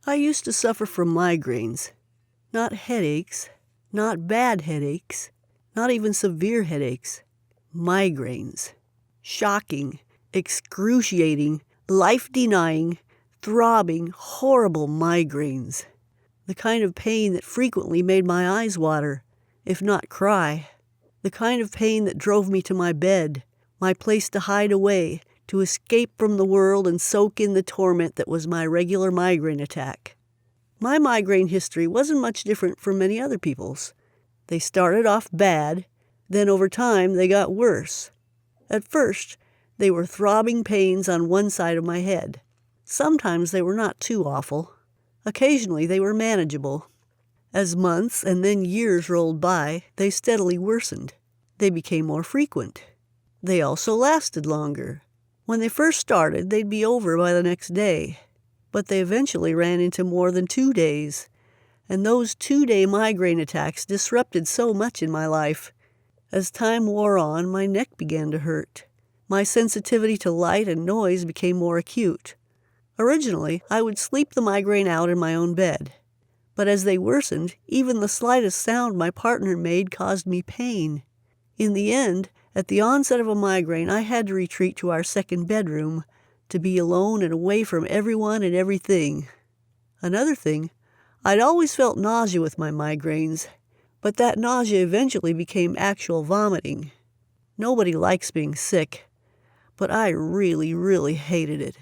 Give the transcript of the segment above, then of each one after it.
I used to suffer from migraines. Not headaches, not bad headaches, not even severe headaches. Migraines. Shocking, excruciating, life-denying, throbbing, horrible migraines. The kind of pain that frequently made my eyes water, if not cry. The kind of pain that drove me to my bed, my place to hide away, to escape from the world and soak in the torment that was my regular migraine attack. My migraine history wasn't much different from many other people's. They started off bad, then over time they got worse. At first, they were throbbing pains on one side of my head. Sometimes they were not too awful. Occasionally they were manageable. As months and then years rolled by, they steadily worsened. They became more frequent. They also lasted longer. When they first started, they'd be over by the next day. But they eventually ran into more than 2 days. And those 2-day migraine attacks disrupted so much in my life. As time wore on, my neck began to hurt. My sensitivity to light and noise became more acute. Originally, I would sleep the migraine out in my own bed. But as they worsened, even the slightest sound my partner made caused me pain. In the end, at the onset of a migraine, I had to retreat to our second bedroom, to be alone and away from everyone and everything. Another thing, I'd always felt nausea with my migraines, but that nausea eventually became actual vomiting. Nobody likes being sick, but I really, really hated it.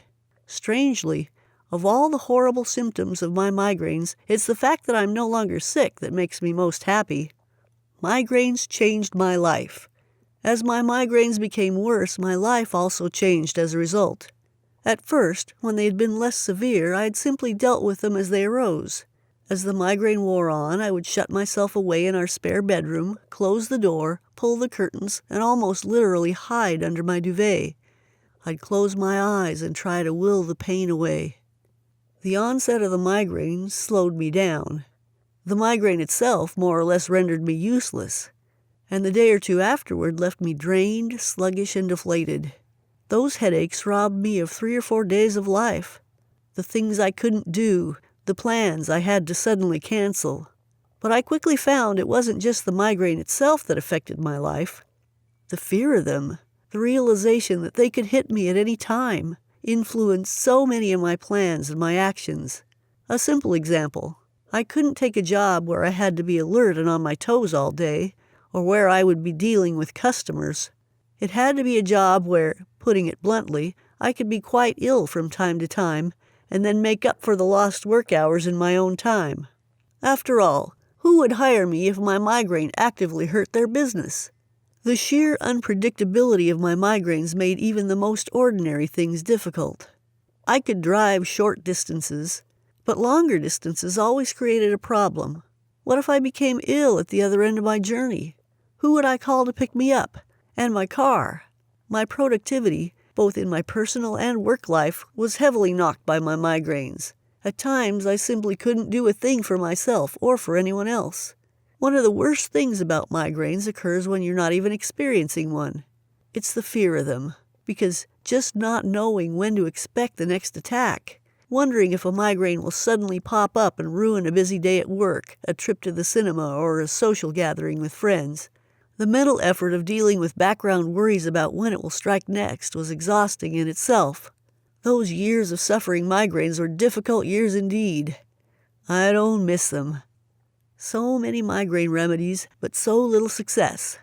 Strangely, of all the horrible symptoms of my migraines, it's the fact that I'm no longer sick that makes me most happy. Migraines changed my life. As my migraines became worse, my life also changed as a result. At first, when they had been less severe, I had simply dealt with them as they arose. As the migraine wore on, I would shut myself away in our spare bedroom, close the door, pull the curtains, and almost literally hide under my duvet. I'd close my eyes and try to will the pain away. The onset of the migraine slowed me down. The migraine itself more or less rendered me useless, and the day or two afterward left me drained, sluggish, and deflated. Those headaches robbed me of 3 or 4 days of life. The things I couldn't do, the plans I had to suddenly cancel. But I quickly found it wasn't just the migraine itself that affected my life. The fear of them, the realization that they could hit me at any time, influenced so many of my plans and my actions. A simple example. I couldn't take a job where I had to be alert and on my toes all day, or where I would be dealing with customers. It had to be a job where, putting it bluntly, I could be quite ill from time to time, and then make up for the lost work hours in my own time. After all, who would hire me if my migraine actively hurt their business? The sheer unpredictability of my migraines made even the most ordinary things difficult. I could drive short distances, but longer distances always created a problem. What if I became ill at the other end of my journey? Who would I call to pick me up? And my car? My productivity, both in my personal and work life, was heavily knocked by my migraines. At times, I simply couldn't do a thing for myself or for anyone else. One of the worst things about migraines occurs when you're not even experiencing one. It's the fear of them, because just not knowing when to expect the next attack, wondering if a migraine will suddenly pop up and ruin a busy day at work, a trip to the cinema, or a social gathering with friends. The mental effort of dealing with background worries about when it will strike next was exhausting in itself. Those years of suffering migraines were difficult years indeed. I don't miss them. So many migraine remedies, but so little success.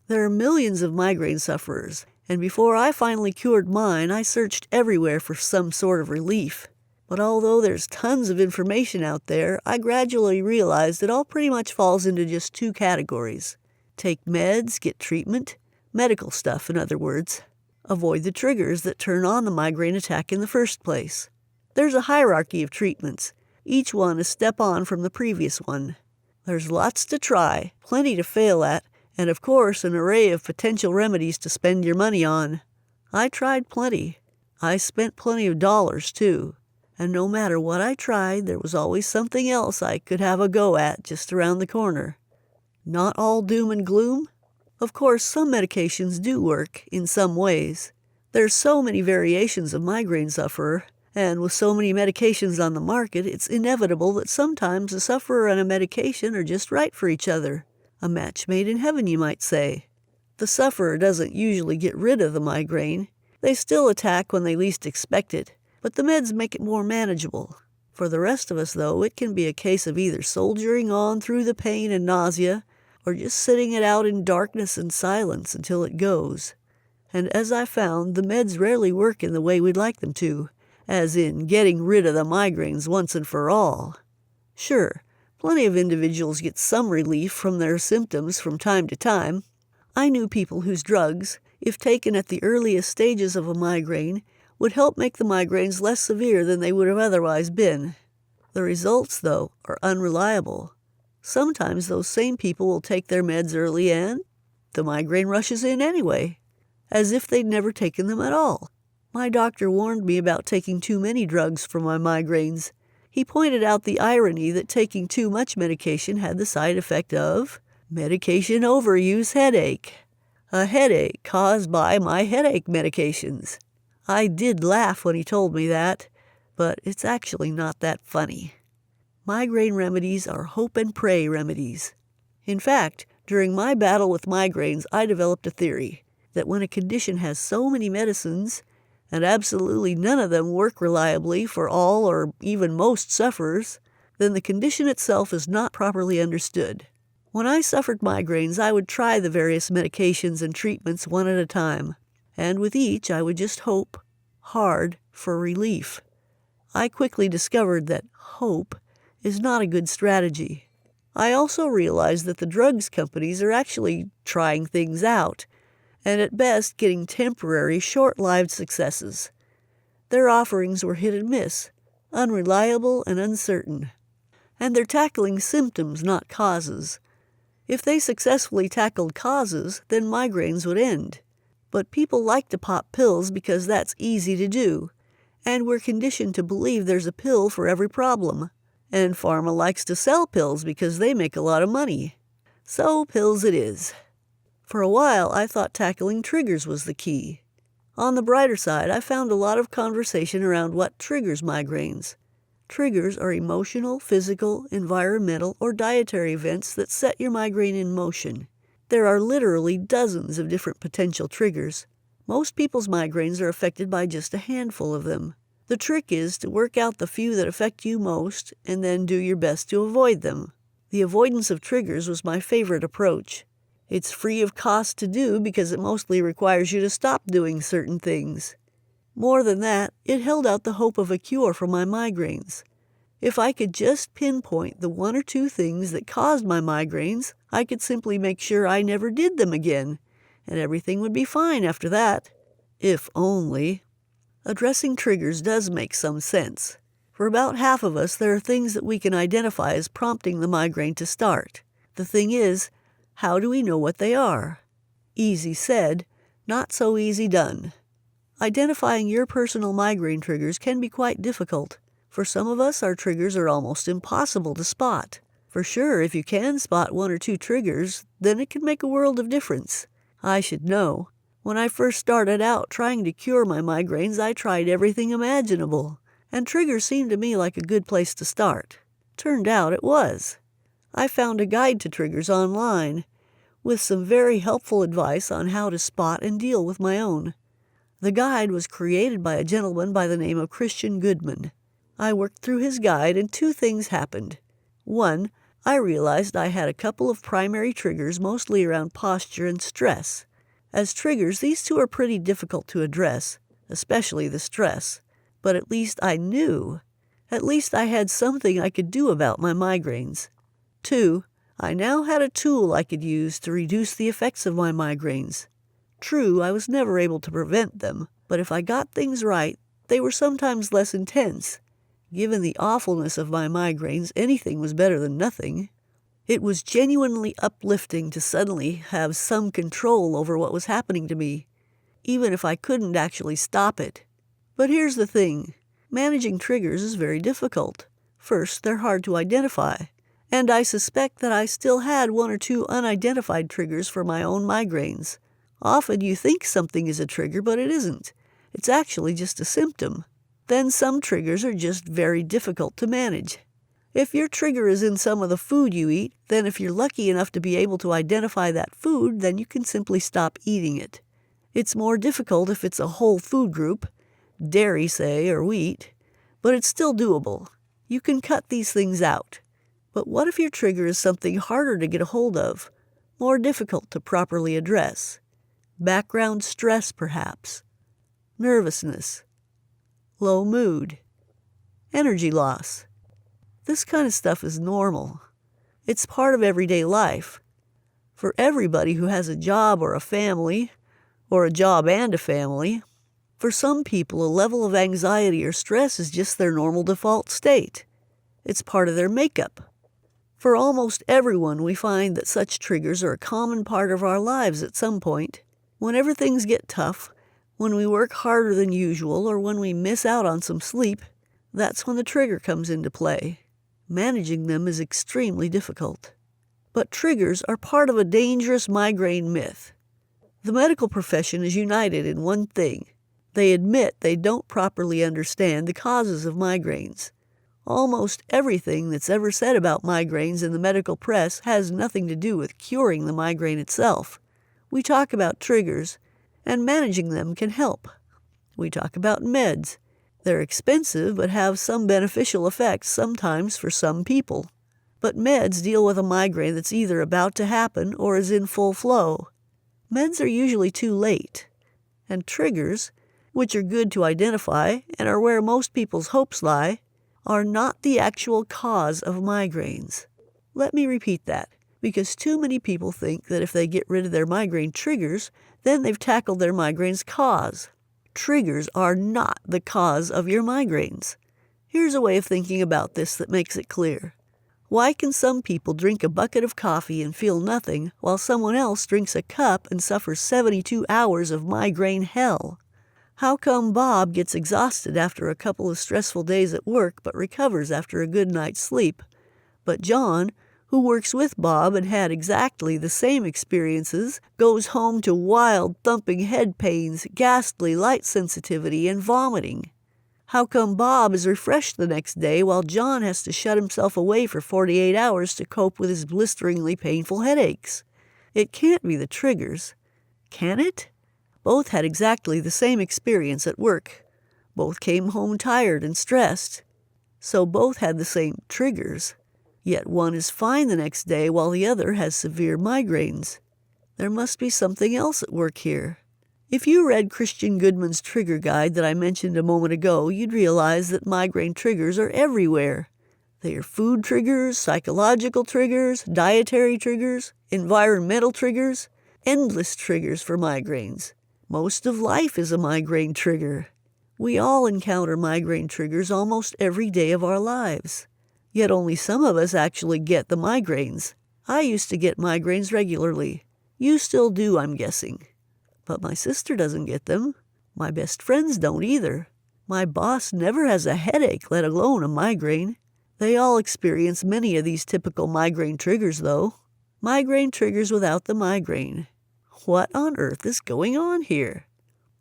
There are millions of migraine sufferers, and before I finally cured mine, I searched everywhere for some sort of relief. But although there's tons of information out there, I gradually realized it all pretty much falls into just 2 categories. Take meds, get treatment, medical stuff in other words. Avoid the triggers that turn on the migraine attack in the first place. There's a hierarchy of treatments, each one a step on from the previous one. There's lots to try, plenty to fail at, and of course an array of potential remedies to spend your money on. I tried plenty. I spent plenty of dollars, too. And no matter what I tried, there was always something else I could have a go at just around the corner. Not all doom and gloom? Of course, some medications do work, in some ways. There's so many variations of migraine sufferer, And with so many medications on the market, it's inevitable that sometimes the sufferer and a medication are just right for each other. A match made in heaven, you might say. The sufferer doesn't usually get rid of the migraine. They still attack when they least expect it, but the meds make it more manageable. For the rest of us, though, it can be a case of either soldiering on through the pain and nausea, or just sitting it out in darkness and silence until it goes. And as I found, the meds rarely work in the way we'd like them to, as in getting rid of the migraines once and for all. Sure, plenty of individuals get some relief from their symptoms from time to time. I knew people whose drugs, if taken at the earliest stages of a migraine, would help make the migraines less severe than they would have otherwise been. The results, though, are unreliable. Sometimes those same people will take their meds early and the migraine rushes in anyway, as if they'd never taken them at all. My doctor warned me about taking too many drugs for my migraines. He pointed out the irony that taking too much medication had the side effect of medication overuse headache. A headache caused by my headache medications. I did laugh when he told me that, but it's actually not that funny. Migraine remedies are hope and pray remedies. In fact, during my battle with migraines, I developed a theory that when a condition has so many medicines, and absolutely none of them work reliably for all or even most sufferers, then the condition itself is not properly understood. When I suffered migraines, I would try the various medications and treatments one at a time, and with each I would just hope hard for relief. I quickly discovered that hope is not a good strategy. I also realized that the drugs companies are actually trying things out, and at best getting temporary, short-lived successes. Their offerings were hit and miss, unreliable and uncertain. And they're tackling symptoms, not causes. If they successfully tackled causes, then migraines would end. But people like to pop pills because that's easy to do, and we're conditioned to believe there's a pill for every problem. And pharma likes to sell pills because they make a lot of money. So pills it is. For a while, I thought tackling triggers was the key. On the brighter side, I found a lot of conversation around what triggers migraines. Triggers are emotional, physical, environmental, or dietary events that set your migraine in motion. There are literally dozens of different potential triggers. Most people's migraines are affected by just a handful of them. The trick is to work out the few that affect you most and then do your best to avoid them. The avoidance of triggers was my favorite approach. It's free of cost to do because it mostly requires you to stop doing certain things. More than that, it held out the hope of a cure for my migraines. If I could just pinpoint the one or two things that caused my migraines, I could simply make sure I never did them again, and everything would be fine after that. If only. Addressing triggers does make some sense. For about half of us, there are things that we can identify as prompting the migraine to start. The thing is, how do we know what they are? Easy said, not so easy done. Identifying your personal migraine triggers can be quite difficult. For some of us, our triggers are almost impossible to spot. For sure, if you can spot one or two triggers, then it can make a world of difference. I should know. When I first started out trying to cure my migraines, I tried everything imaginable, and triggers seemed to me like a good place to start. Turned out it was. I found a guide to triggers online, with some very helpful advice on how to spot and deal with my own. The guide was created by a gentleman by the name of Christian Goodman. I worked through his guide and two things happened. One, I realized I had a couple of primary triggers mostly around posture and stress. As triggers, these two are pretty difficult to address, especially the stress. But at least I knew. At least I had something I could do about my migraines. Two, I now had a tool I could use to reduce the effects of my migraines. True, I was never able to prevent them, but if I got things right, they were sometimes less intense. Given the awfulness of my migraines, anything was better than nothing. It was genuinely uplifting to suddenly have some control over what was happening to me, even if I couldn't actually stop it. But here's the thing. Managing triggers is very difficult. First, they're hard to identify, and I suspect that I still had one or two unidentified triggers for my own migraines. Often you think something is a trigger, but it isn't. It's actually just a symptom. Then some triggers are just very difficult to manage. If your trigger is in some of the food you eat, then if you're lucky enough to be able to identify that food, then you can simply stop eating it. It's more difficult if it's a whole food group, dairy, say, or wheat, but it's still doable. You can cut these things out. But what if your trigger is something harder to get a hold of, more difficult to properly address? Background stress, perhaps. Nervousness. Low mood. Energy loss. This kind of stuff is normal. It's part of everyday life. For everybody who has a job or a family, or a job and a family, for some people a level of anxiety or stress is just their normal default state. It's part of their makeup. For almost everyone, we find that such triggers are a common part of our lives at some point. Whenever things get tough, when we work harder than usual, or when we miss out on some sleep, that's when the trigger comes into play. Managing them is extremely difficult. But triggers are part of a dangerous migraine myth. The medical profession is united in one thing. They admit they don't properly understand the causes of migraines. Almost everything that's ever said about migraines in the medical press has nothing to do with curing the migraine itself. We talk about triggers, and managing them can help. We talk about meds. They're expensive but have some beneficial effects sometimes for some people. But meds deal with a migraine that's either about to happen or is in full flow. Meds are usually too late. And triggers, which are good to identify and are where most people's hopes lie, are not the actual cause of migraines. Let me repeat that, because too many people think that if they get rid of their migraine triggers, then they've tackled their migraine's cause. Triggers are not the cause of your migraines. Here's a way of thinking about this that makes it clear. Why can some people drink a bucket of coffee and feel nothing, while someone else drinks a cup and suffers 72 hours of migraine hell? How come Bob gets exhausted after a couple of stressful days at work but recovers after a good night's sleep, but John, who works with Bob and had exactly the same experiences, goes home to wild thumping head pains, ghastly light sensitivity, and vomiting? How come Bob is refreshed the next day while John has to shut himself away for 48 hours to cope with his blisteringly painful headaches? It can't be the triggers. Can it? Both had exactly the same experience at work. Both came home tired and stressed. So both had the same triggers. Yet one is fine the next day while the other has severe migraines. There must be something else at work here. If you read Christian Goodman's trigger guide that I mentioned a moment ago, you'd realize that migraine triggers are everywhere. They are food triggers, psychological triggers, dietary triggers, environmental triggers, endless triggers for migraines. Most of life is a migraine trigger. We all encounter migraine triggers almost every day of our lives. Yet only some of us actually get the migraines. I used to get migraines regularly. You still do, I'm guessing. But my sister doesn't get them. My best friends don't either. My boss never has a headache, let alone a migraine. They all experience many of these typical migraine triggers, though. Migraine triggers without the migraine. What on earth is going on here?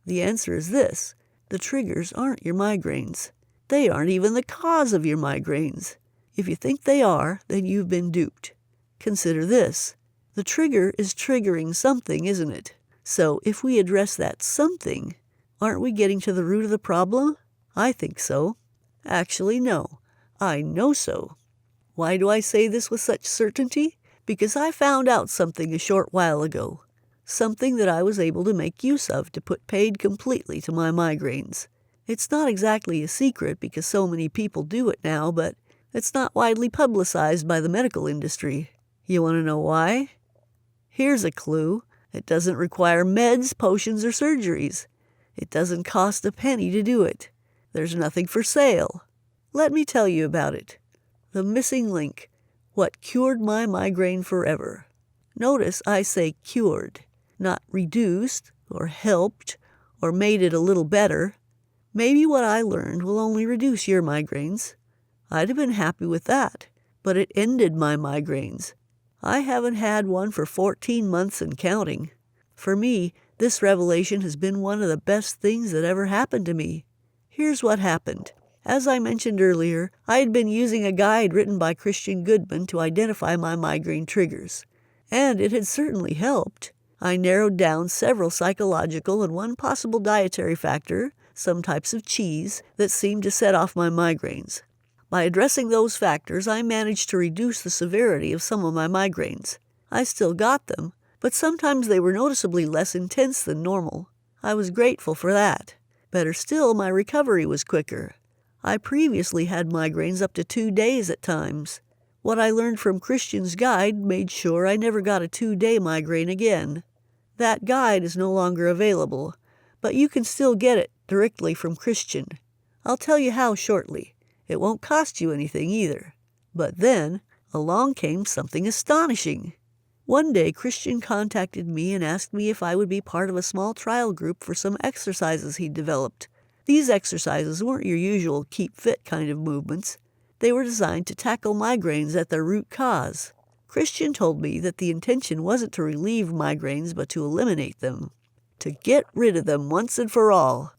The answer is this. The triggers aren't your migraines. They aren't even the cause of your migraines. If you think they are, then you've been duped. Consider this. The trigger is triggering something, isn't it? So if we address that something, aren't we getting to the root of the problem? I think so. Actually, no. I know so. Why do I say this with such certainty? Because I found out something a short while ago. Something that I was able to make use of to put paid completely to my migraines. It's not exactly a secret because so many people do it now, but it's not widely publicized by the medical industry. You want to know why? Here's a clue. It doesn't require meds, potions, or surgeries. It doesn't cost a penny to do it. There's nothing for sale. Let me tell you about it. The missing link. What cured my migraine forever. Notice I say cured. Not reduced, or helped, or made it a little better. Maybe what I learned will only reduce your migraines. I'd have been happy with that, but it ended my migraines. I haven't had one for 14 months and counting. For me, this revelation has been one of the best things that ever happened to me. Here's what happened. As I mentioned earlier, I had been using a guide written by Christian Goodman to identify my migraine triggers. And it had certainly helped. I narrowed down several psychological and one possible dietary factor, some types of cheese, that seemed to set off my migraines. By addressing those factors, I managed to reduce the severity of some of my migraines. I still got them, but sometimes they were noticeably less intense than normal. I was grateful for that. Better still, my recovery was quicker. I previously had migraines up to 2 days at times. What I learned from Christian's guide made sure I never got a 2-day migraine again. That guide is no longer available, but you can still get it directly from Christian. I'll tell you how shortly. It won't cost you anything either. But then, along came something astonishing. One day, Christian contacted me and asked me if I would be part of a small trial group for some exercises he'd developed. These exercises weren't your usual keep fit kind of movements. They were designed to tackle migraines at their root cause. Christian told me that the intention wasn't to relieve migraines, but to eliminate them. To get rid of them once and for all.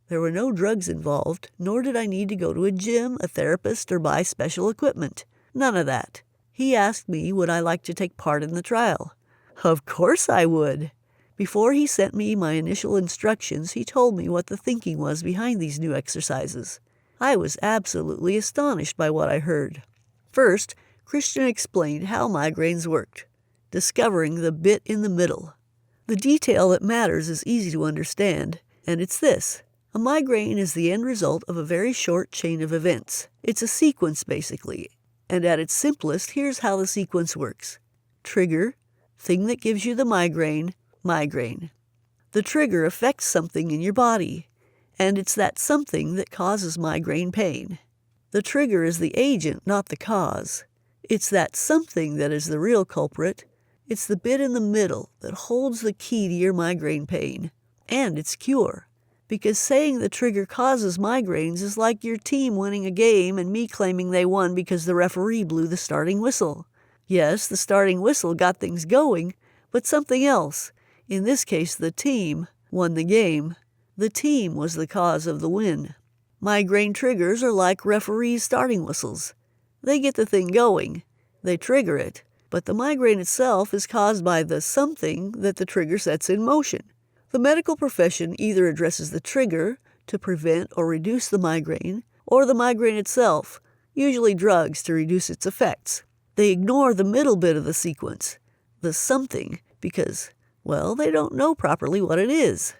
There were no drugs involved, nor did I need to go to a gym, a therapist, or buy special equipment. None of that. He asked me would I like to take part in the trial. Of course I would. Before he sent me my initial instructions, he told me what the thinking was behind these new exercises. I was absolutely astonished by what I heard. First, Christian explained how migraines worked, discovering the bit in the middle. The detail that matters is easy to understand, and it's this. A migraine is the end result of a very short chain of events. It's a sequence, basically. And at its simplest, here's how the sequence works. Trigger, thing that gives you the migraine, migraine. The trigger affects something in your body, and it's that something that causes migraine pain. The trigger is the agent, not the cause. It's that something that is the real culprit. It's the bit in the middle that holds the key to your migraine pain, and its cure. Because saying the trigger causes migraines is like your team winning a game and me claiming they won because the referee blew the starting whistle. Yes, the starting whistle got things going, but something else, in this case the team, won the game. The team was the cause of the win. Migraine triggers are like referees' starting whistles. They get the thing going. They trigger it, but the migraine itself is caused by the something that the trigger sets in motion. The medical profession either addresses the trigger to prevent or reduce the migraine, or the migraine itself, usually drugs to reduce its effects. They ignore the middle bit of the sequence, the something, because, well, they don't know properly what it is.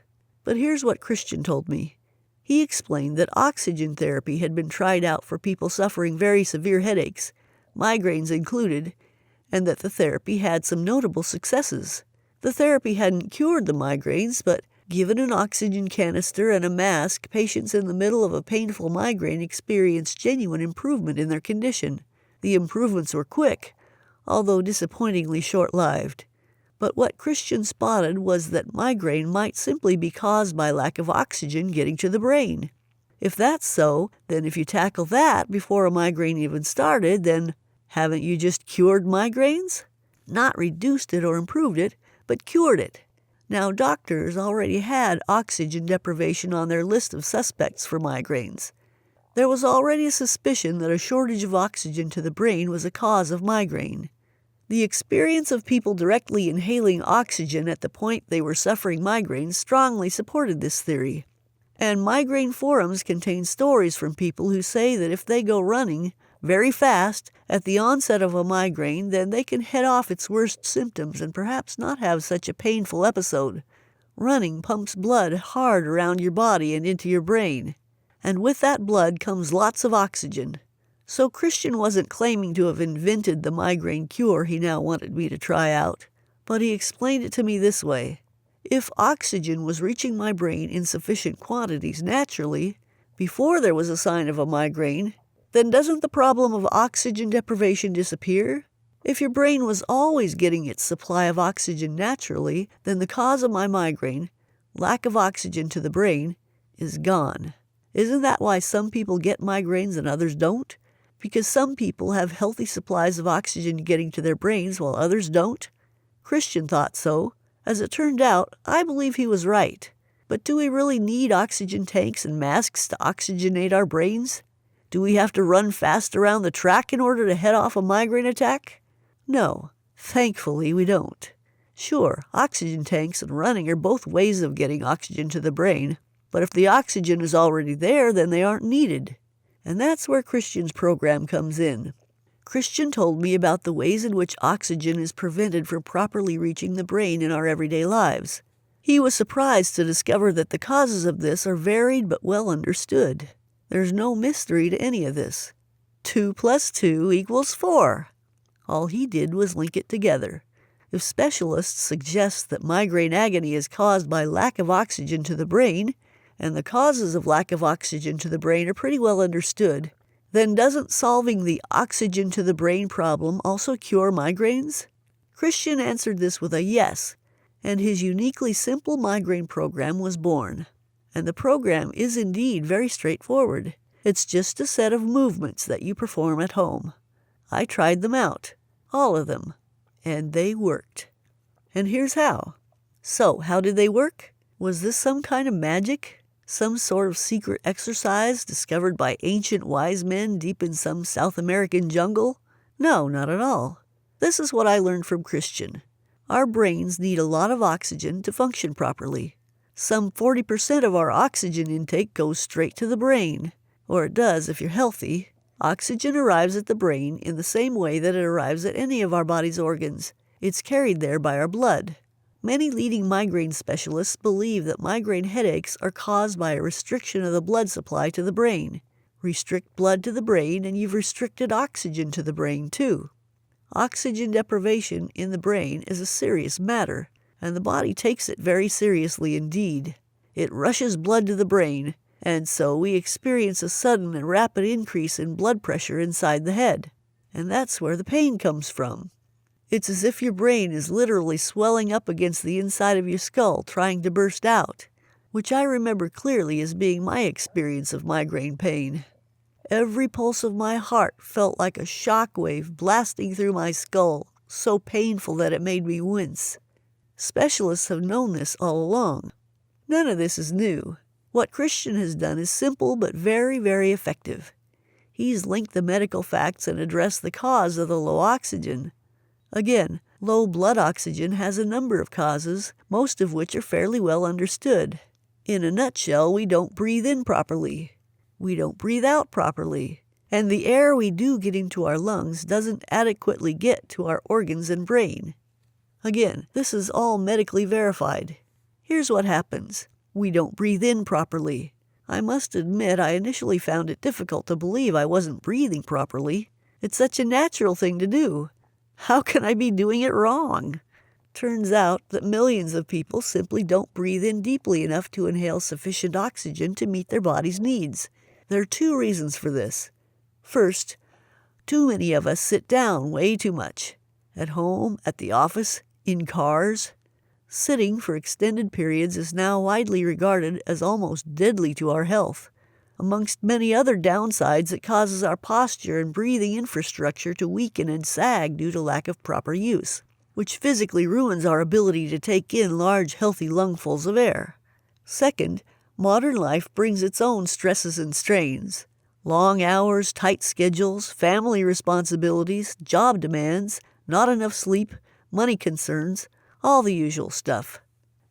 But here's what Christian told me. He explained that oxygen therapy had been tried out for people suffering very severe headaches, migraines included, and that the therapy had some notable successes. The therapy hadn't cured the migraines, but given an oxygen canister and a mask, patients in the middle of a painful migraine experienced genuine improvement in their condition. The improvements were quick, although disappointingly short-lived. But what Christian spotted was that migraine might simply be caused by lack of oxygen getting to the brain. If that's so, then if you tackle that before a migraine even started, then haven't you just cured migraines? Not reduced it or improved it, but cured it. Now, doctors already had oxygen deprivation on their list of suspects for migraines. There was already a suspicion that a shortage of oxygen to the brain was a cause of migraine. The experience of people directly inhaling oxygen at the point they were suffering migraines strongly supported this theory. And migraine forums contain stories from people who say that if they go running very fast at the onset of a migraine, then they can head off its worst symptoms and perhaps not have such a painful episode. Running pumps blood hard around your body and into your brain. And with that blood comes lots of oxygen. So Christian wasn't claiming to have invented the migraine cure he now wanted me to try out, but he explained it to me this way. If oxygen was reaching my brain in sufficient quantities naturally, before there was a sign of a migraine, then doesn't the problem of oxygen deprivation disappear? If your brain was always getting its supply of oxygen naturally, then the cause of my migraine, lack of oxygen to the brain, is gone. Isn't that why some people get migraines and others don't? Because some people have healthy supplies of oxygen getting to their brains while others don't? Christian thought so. As it turned out, I believe he was right. But do we really need oxygen tanks and masks to oxygenate our brains? Do we have to run fast around the track in order to head off a migraine attack? No, thankfully we don't. Sure, oxygen tanks and running are both ways of getting oxygen to the brain, but if the oxygen is already there, then they aren't needed. And that's where Christian's program comes in. Christian told me about the ways in which oxygen is prevented from properly reaching the brain in our everyday lives. He was surprised to discover that the causes of this are varied but well understood. There's no mystery to any of this. 2 + 2 = 4. All he did was link it together. If specialists suggest that migraine agony is caused by lack of oxygen to the brain, and the causes of lack of oxygen to the brain are pretty well understood, then doesn't solving the oxygen to the brain problem also cure migraines? Christian answered this with a yes, and his uniquely simple migraine program was born. And the program is indeed very straightforward. It's just a set of movements that you perform at home. I tried them out, all of them, and they worked. And here's how. So, how did they work? Was this some kind of magic? Some sort of secret exercise discovered by ancient wise men deep in some South American jungle? No, not at all. This is what I learned from Christian. Our brains need a lot of oxygen to function properly. Some 40% of our oxygen intake goes straight to the brain, or it does if you're healthy. Oxygen arrives at the brain in the same way that it arrives at any of our body's organs. It's carried there by our blood. Many leading migraine specialists believe that migraine headaches are caused by a restriction of the blood supply to the brain. Restrict blood to the brain and you've restricted oxygen to the brain too. Oxygen deprivation in the brain is a serious matter, and the body takes it very seriously indeed. It rushes blood to the brain, and so we experience a sudden and rapid increase in blood pressure inside the head. And that's where the pain comes from. It's as if your brain is literally swelling up against the inside of your skull trying to burst out, which I remember clearly as being my experience of migraine pain. Every pulse of my heart felt like a shock wave blasting through my skull, so painful that it made me wince. Specialists have known this all along. None of this is new. What Christian has done is simple but very, very effective. He's linked the medical facts and addressed the cause of the low oxygen. Again, low blood oxygen has a number of causes, most of which are fairly well understood. In a nutshell, we don't breathe in properly. We don't breathe out properly. And the air we do get into our lungs doesn't adequately get to our organs and brain. Again, this is all medically verified. Here's what happens. We don't breathe in properly. I must admit I initially found it difficult to believe I wasn't breathing properly. It's such a natural thing to do. How can I be doing it wrong? Turns out that millions of people simply don't breathe in deeply enough to inhale sufficient oxygen to meet their body's needs. There are 2 reasons for this. First, too many of us sit down way too much. At home, at the office, in cars. Sitting for extended periods is now widely regarded as almost deadly to our health. Amongst many other downsides, it causes our posture and breathing infrastructure to weaken and sag due to lack of proper use, which physically ruins our ability to take in large, healthy lungfuls of air. Second, modern life brings its own stresses and strains. Long hours, tight schedules, family responsibilities, job demands, not enough sleep, money concerns, all the usual stuff.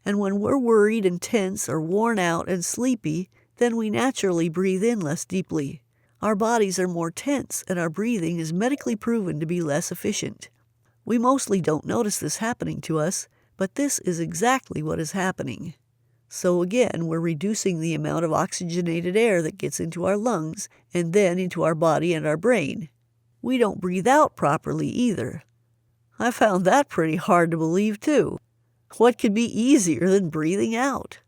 And when we're worried and tense or worn out and sleepy, then we naturally breathe in less deeply. Our bodies are more tense and our breathing is medically proven to be less efficient. We mostly don't notice this happening to us, but this is exactly what is happening. So again, we're reducing the amount of oxygenated air that gets into our lungs and then into our body and our brain. We don't breathe out properly either. I found that pretty hard to believe too. What could be easier than breathing out?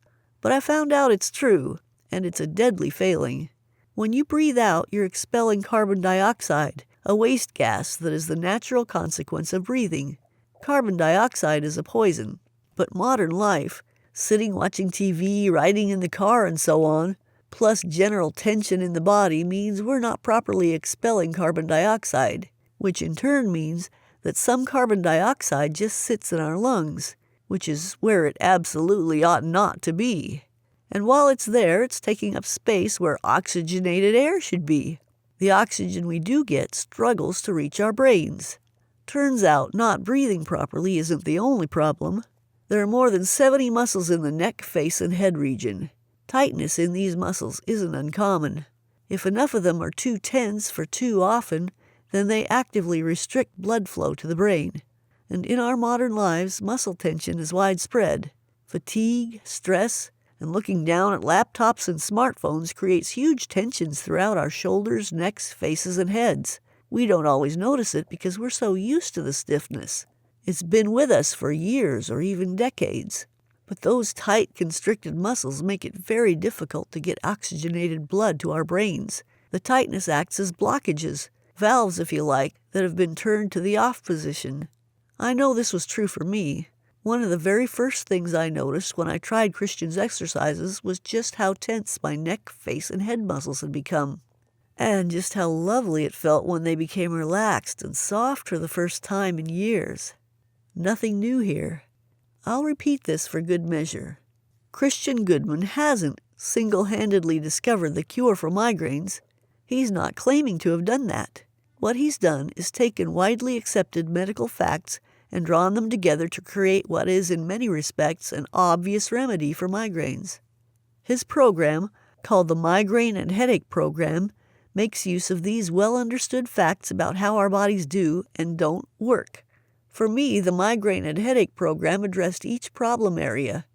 But I found out it's true, and it's a deadly failing. When you breathe out, you're expelling carbon dioxide, a waste gas that is the natural consequence of breathing. Carbon dioxide is a poison, but modern life, sitting watching TV, riding in the car, and so on, plus general tension in the body means we're not properly expelling carbon dioxide, which in turn means that some carbon dioxide just sits in our lungs, which is where it absolutely ought not to be. And while it's there, it's taking up space where oxygenated air should be. The oxygen we do get struggles to reach our brains. Turns out not breathing properly isn't the only problem. There are more than 70 muscles in the neck, face, and head region. Tightness in these muscles isn't uncommon. If enough of them are too tense for too often, then they actively restrict blood flow to the brain. And in our modern lives, muscle tension is widespread. Fatigue, stress, and looking down at laptops and smartphones creates huge tensions throughout our shoulders, necks, faces, and heads. We don't always notice it because we're so used to the stiffness. It's been with us for years or even decades. But those tight, constricted muscles make it very difficult to get oxygenated blood to our brains. The tightness acts as blockages, valves if you like, that have been turned to the off position. I know this was true for me. One of the very first things I noticed when I tried Christian's exercises was just how tense my neck, face, and head muscles had become. And just how lovely it felt when they became relaxed and soft for the first time in years. Nothing new here. I'll repeat this for good measure. Christian Goodman hasn't single-handedly discovered the cure for migraines. He's not claiming to have done that. What he's done is taken widely accepted medical facts and drawn them together to create what is, in many respects, an obvious remedy for migraines. His program, called the Migraine and Headache Program, makes use of these well-understood facts about how our bodies do and don't work. For me, the Migraine and Headache Program addressed each problem area.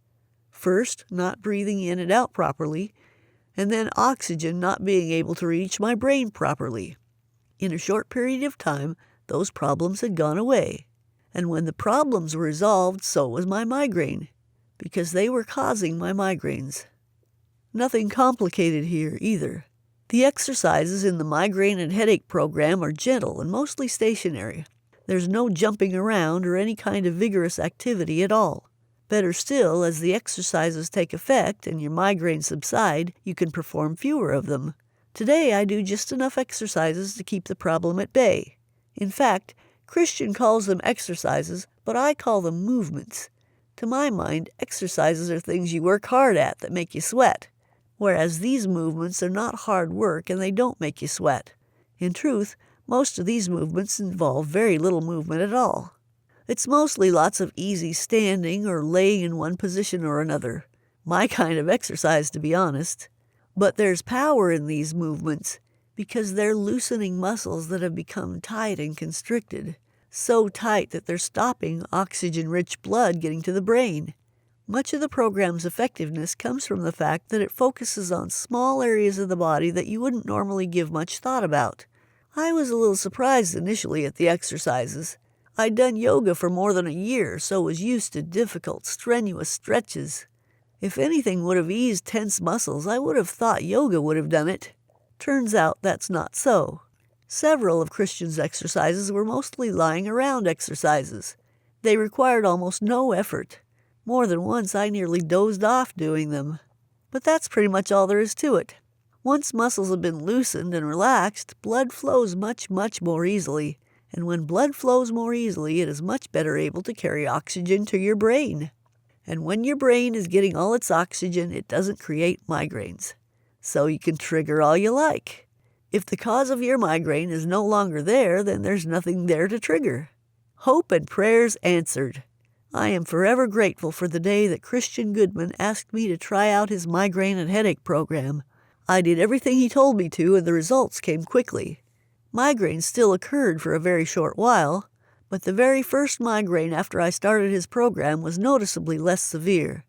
First, not breathing in and out properly, and then oxygen not being able to reach my brain properly. In a short period of time, those problems had gone away. And when the problems were resolved, so was my migraine, because they were causing my migraines. Nothing complicated here either. The exercises in the Migraine and Headache Program are gentle and mostly stationary. There's no jumping around or any kind of vigorous activity at all. Better still, as the exercises take effect and your migraines subside, you can perform fewer of them. Today I do just enough exercises to keep the problem at bay. In fact, Christian calls them exercises, but I call them movements. To my mind, exercises are things you work hard at that make you sweat, whereas these movements are not hard work and they don't make you sweat. In truth, most of these movements involve very little movement at all. It's mostly lots of easy standing or laying in one position or another. My kind of exercise, to be honest. But there's power in these movements because they're loosening muscles that have become tight and constricted, so tight that they're stopping oxygen-rich blood getting to the brain. Much of the program's effectiveness comes from the fact that it focuses on small areas of the body that you wouldn't normally give much thought about. I was a little surprised initially at the exercises. I'd done yoga for more than a year, so was used to difficult, strenuous stretches. If anything would have eased tense muscles, I would have thought yoga would have done it. Turns out that's not so. Several of Christian's exercises were mostly lying around exercises. They required almost no effort. More than once I nearly dozed off doing them. But that's pretty much all there is to it. Once muscles have been loosened and relaxed, blood flows much, much more easily. And when blood flows more easily, it is much better able to carry oxygen to your brain. And when your brain is getting all its oxygen, it doesn't create migraines. So you can trigger all you like. If the cause of your migraine is no longer there, then there's nothing there to trigger. Hope and prayers answered. I am forever grateful for the day that Christian Goodman asked me to try out his Migraine and Headache Program. I did everything he told me to, and the results came quickly. Migraines still occurred for a very short while, but the very first migraine after I started his program was noticeably less severe.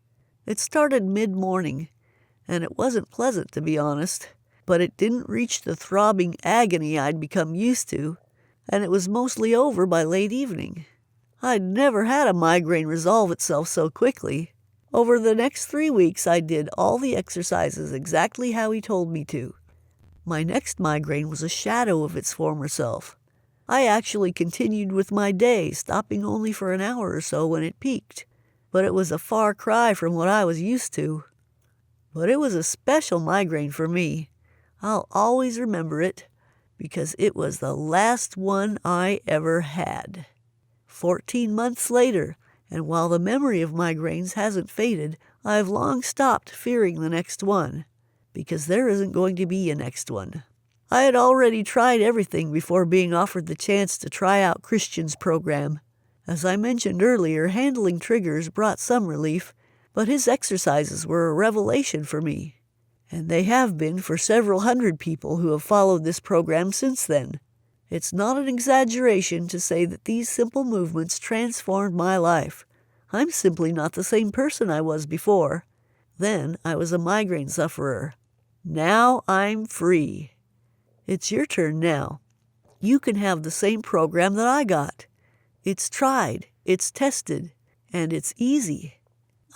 It started mid-morning, and it wasn't pleasant, to be honest, but it didn't reach the throbbing agony I'd become used to, and it was mostly over by late evening. I'd never had a migraine resolve itself so quickly. Over the next 3 weeks, I did all the exercises exactly how he told me to. My next migraine was a shadow of its former self. I actually continued with my day, stopping only for an hour or so when it peaked, but it was a far cry from what I was used to. But it was a special migraine for me. I'll always remember it, because it was the last one I ever had. 14 months later, and while the memory of migraines hasn't faded, I've long stopped fearing the next one, because there isn't going to be a next one. I had already tried everything before being offered the chance to try out Christian's program. As I mentioned earlier, handling triggers brought some relief, but his exercises were a revelation for me. And they have been for several hundred people who have followed this program since then. It's not an exaggeration to say that these simple movements transformed my life. I'm simply not the same person I was before. Then I was a migraine sufferer. Now I'm free. It's your turn now. You can have the same program that I got. It's tried, it's tested, and it's easy.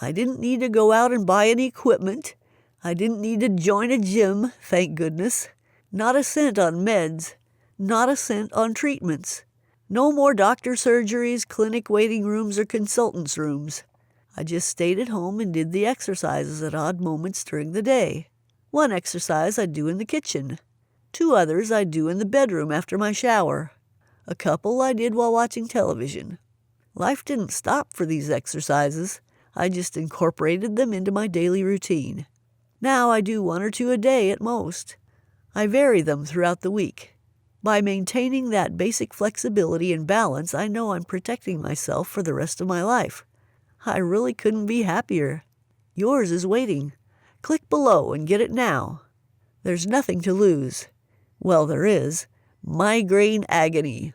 I didn't need to go out and buy any equipment. I didn't need to join a gym, thank goodness. Not a cent on meds. Not a cent on treatments. No more doctor surgeries, clinic waiting rooms, or consultants' rooms. I just stayed at home and did the exercises at odd moments during the day. One exercise I'd do in the kitchen. 2 others I'd do in the bedroom after my shower. A couple I did while watching television. Life didn't stop for these exercises. I just incorporated them into my daily routine. Now I do 1 or 2 a day at most. I vary them throughout the week. By maintaining that basic flexibility and balance, I know I'm protecting myself for the rest of my life. I really couldn't be happier. Yours is waiting. Click below and get it now. There's nothing to lose. Well, there is. Migraine agony.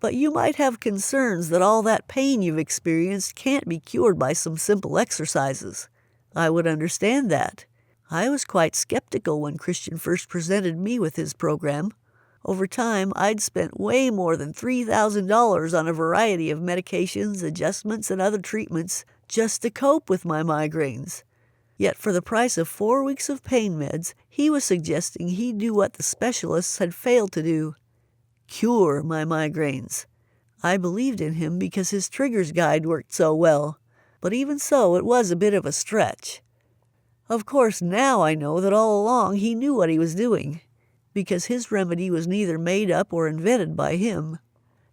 But you might have concerns that all that pain you've experienced can't be cured by some simple exercises. I would understand that. I was quite skeptical when Christian first presented me with his program. Over time, I'd spent way more than $3,000 on a variety of medications, adjustments, and other treatments just to cope with my migraines. Yet for the price of 4 weeks of pain meds, he was suggesting he'd do what the specialists had failed to do: cure my migraines. I believed in him because his triggers guide worked so well, but even so, it was a bit of a stretch. Of course, now I know that all along he knew what he was doing, because his remedy was neither made up or invented by him.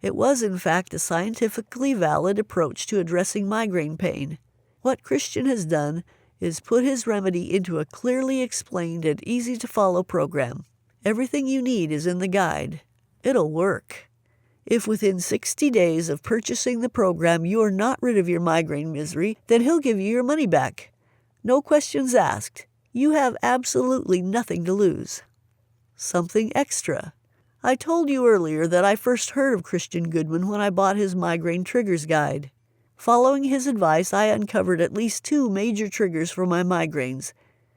It was, in fact, a scientifically valid approach to addressing migraine pain. What Christian has done is put his remedy into a clearly explained and easy-to-follow program. Everything you need is in the guide. It'll work. If within 60 days of purchasing the program you are not rid of your migraine misery, then he'll give you your money back. No questions asked. You have absolutely nothing to lose. Something extra. I told you earlier that I first heard of Christian Goodman when I bought his Migraine Triggers Guide. Following his advice, I uncovered at least 2 major triggers for my migraines,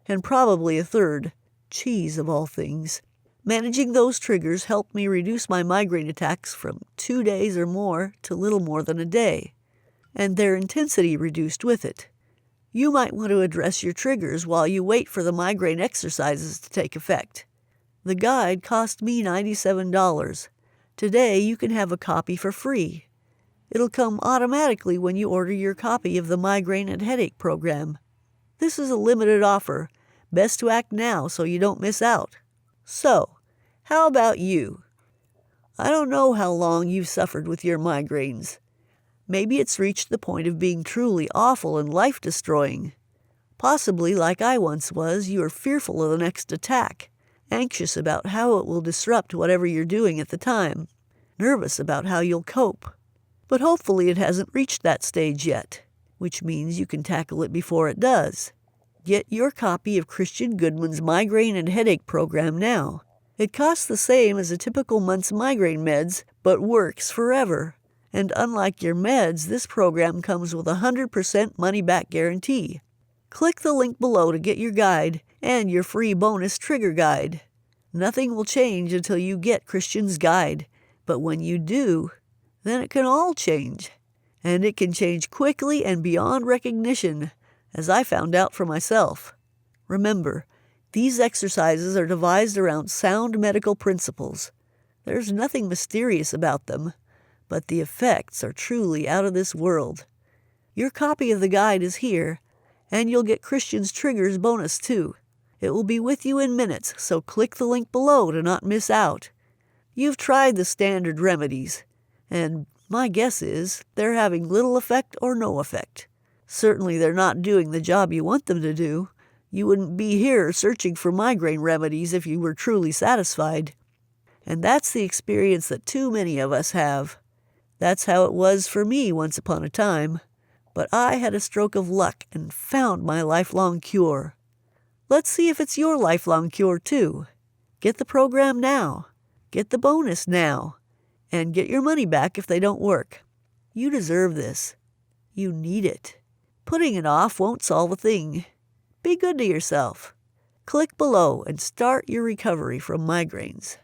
and probably a third: cheese of all things. Managing those triggers helped me reduce my migraine attacks from 2 days or more to little more than a day, and their intensity reduced with it. You might want to address your triggers while you wait for the migraine exercises to take effect. The guide cost me $97. Today you can have a copy for free. It'll come automatically when you order your copy of the Migraine and Headache program. This is a limited offer. Best to act now so you don't miss out. So, how about you? I don't know how long you've suffered with your migraines. Maybe it's reached the point of being truly awful and life-destroying. Possibly, like I once was, you are fearful of the next attack, anxious about how it will disrupt whatever you're doing at the time, nervous about how you'll cope. But hopefully it hasn't reached that stage yet, which means you can tackle it before it does. Get your copy of Christian Goodman's Migraine and Headache program now. It costs the same as a typical month's migraine meds, but works forever. And unlike your meds, this program comes with a 100% money-back guarantee. Click the link below to get your guide and your free bonus trigger guide. Nothing will change until you get Christian's guide, but when you do, then it can all change. And it can change quickly and beyond recognition, as I found out for myself. Remember, these exercises are devised around sound medical principles. There's nothing mysterious about them, but the effects are truly out of this world. Your copy of the guide is here, and you'll get Christian's Triggers bonus too. It will be with you in minutes, so click the link below to not miss out. You've tried the standard remedies, and my guess is they're having little effect or no effect. Certainly they're not doing the job you want them to do. You wouldn't be here searching for migraine remedies if you were truly satisfied. And that's the experience that too many of us have. That's how it was for me once upon a time. But I had a stroke of luck and found my lifelong cure. Let's see if it's your lifelong cure too. Get the program now. Get the bonus now. And get your money back if they don't work. You deserve this. You need it. Putting it off won't solve a thing. Be good to yourself. Click below and start your recovery from migraines.